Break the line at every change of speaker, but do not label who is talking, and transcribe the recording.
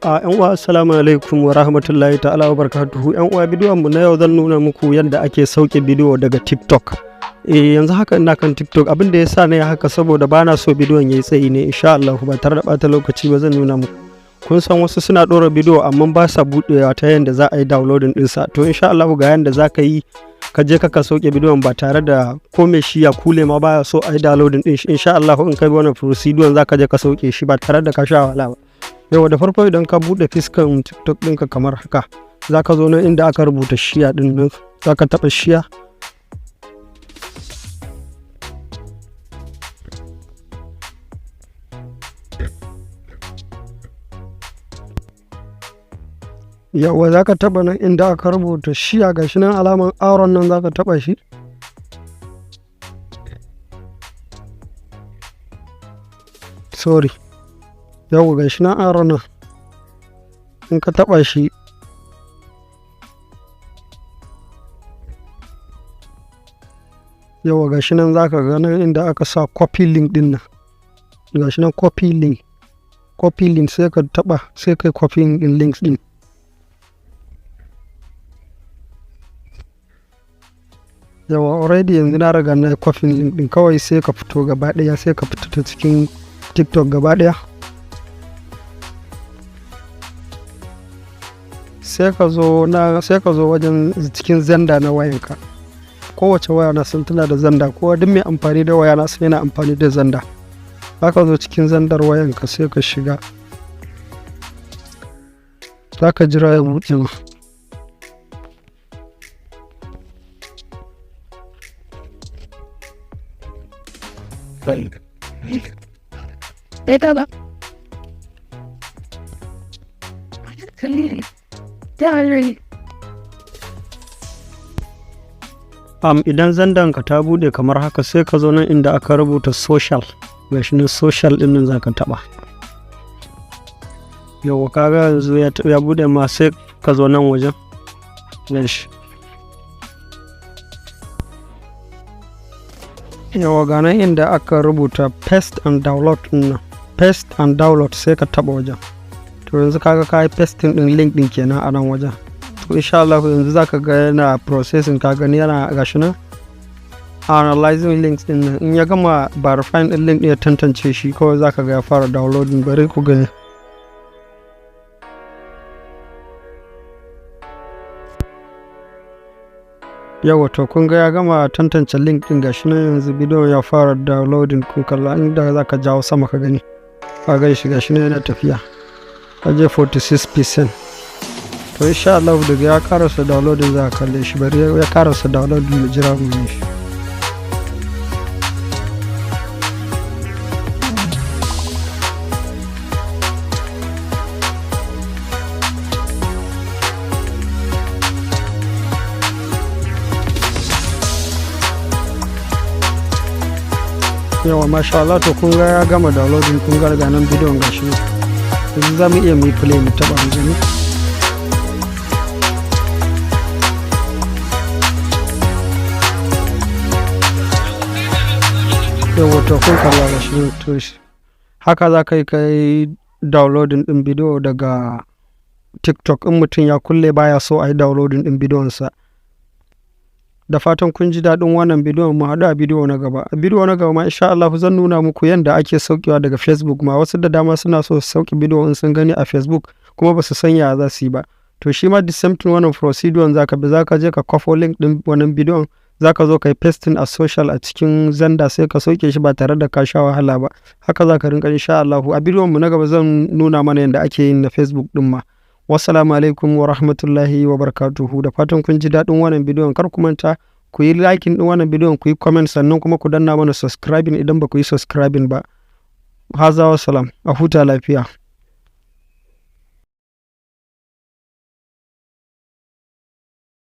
'Yan uwa assalamu alaikum wa rahmatullahi ta'ala wa barakatuhu. 'Yan uwa, bidiyon mu na yau zan nuna muku yadda ake sauke bidiyo daga TikTok. Yanzu haka ina kan TikTok. Abin da yasa na yi haka saboda bana so bidiyon yayi tsayi ne. Insha Allah ba tare da bata lokaci ba zan nuna muku. Kun san wasu suna ɗora bidiyo amma ba sa buɗewa ta yadda za a yi downloading ɗinsa. To insha Allah ga yadda za ka yi ka je ka sauke bidiyon ba tare da kome shi ya kule ma baya so a yi downloading ɗin shi. Insha Allah in ka bi wannan procedure za ka je ka sauke shi ba tare da ka sha wahala ba. Yau da farko idan ka buɗe fiskan TikTok ɗinka kamar haka, za ka zo nan inda aka rubuta shiya ɗin nan, za ka taɓa shiya. Yawa za ka taɓa nan inda aka rubuta shiya, ga shi nan alaman auren nan za ka taɓa shi. Sorry. Yau ga shi nan auren nan, in ka taɓa shi yawa ga shi nan za ka ga nan inda aka sa copy link ɗin nan, ga shi nan copy link sai ka taɓa sai kai copy ɗin links ɗin. Yawa already yanzu na riga na copy link ɗin, kawai sai ka fito gaba ɗaya, sai ka fito ta cikin TikTok gaba ɗaya. sai ka zo wajen cikin zanda na wayanka. Kowace waya na sun tana da zanda, kowa duk mai amfani da waya na sun yana amfani da zanda. Za ka zo cikin zandar wayanka sai ka shiga, za ka jira ya buɗe ma. Idan zandanka ta bude kamar haka sai ka zo nan inda aka rubuta social, gashi nan social din nan zaka taba. Yau kaga yanzu ya bude ma, sai ka zo nan wajen gashi. Yau ga nan inda aka rubuta paste and download din nan, paste and download sai ka taba wajen. To yanzu kaga kai pasting din link din kenan a nan wajen. To insha Allah yanzu zaka ga yana processing, ka gani yana gashi nan analyzing links din nan. In ya gama verifying din link din ya tantance shi, kawai zaka ga ya fara downloading. Bari ku gani. Yawa to kun ga ya gama tantance link din, gashi nan yanzu bidiyo ya fara downloading. Kun kalla inda zaka jawo sama ka gani, ka ga shi gashi nan yana tafiya, aje 46%. To insha Allah daga ya karasa downloading za ka kalle shi. Bari ya karasa downloading da jira mu shi. Yawa masha Allah, to kun ga ya gama downloading. Kun ga daga nan bidiyon gashi yanzu za mu iya mu play mu taba mu gani. Yawa to kun kalla gashi to haka za ka yi downloading din bidiyo daga TikTok. In mutum ya kulle baya so a yi downloading din bidiyonsa. Da fatan kun ji daɗin wannan bidiyon. Mu haɗu a bidiyo na gaba. A bidiyo na gaba ma insha Allah zan nuna muku yadda ake saukewa daga Facebook ma. Wasu da dama suna so su sauke bidiyo in sun gani a Facebook kuma ba su san ya za su yi ba. To shi ma the same thing, wannan procedure za ka bi, za ka je ka kwafo link ɗin wannan bidiyon, za ka zo ka yi pasting a social a cikin zanda, sai ka sauke shi ba tare da ka sha wahala ba. Haka za ka rinka insha Allah. A bidiyon mu na gaba zan nuna mana yadda ake yin na Facebook ɗin ma. Wassalamu alaikum wa rahmatullahi wa barakatuhu. Da fatan kun ji daɗin wannan bidiyon. Kar ku manta ku yi liking ɗin wannan bidiyon, ku yi comment, sannan kuma ku danna mana subscribing idan ba ku yi subscribing ba. Haza wa salam, a huta lafiya.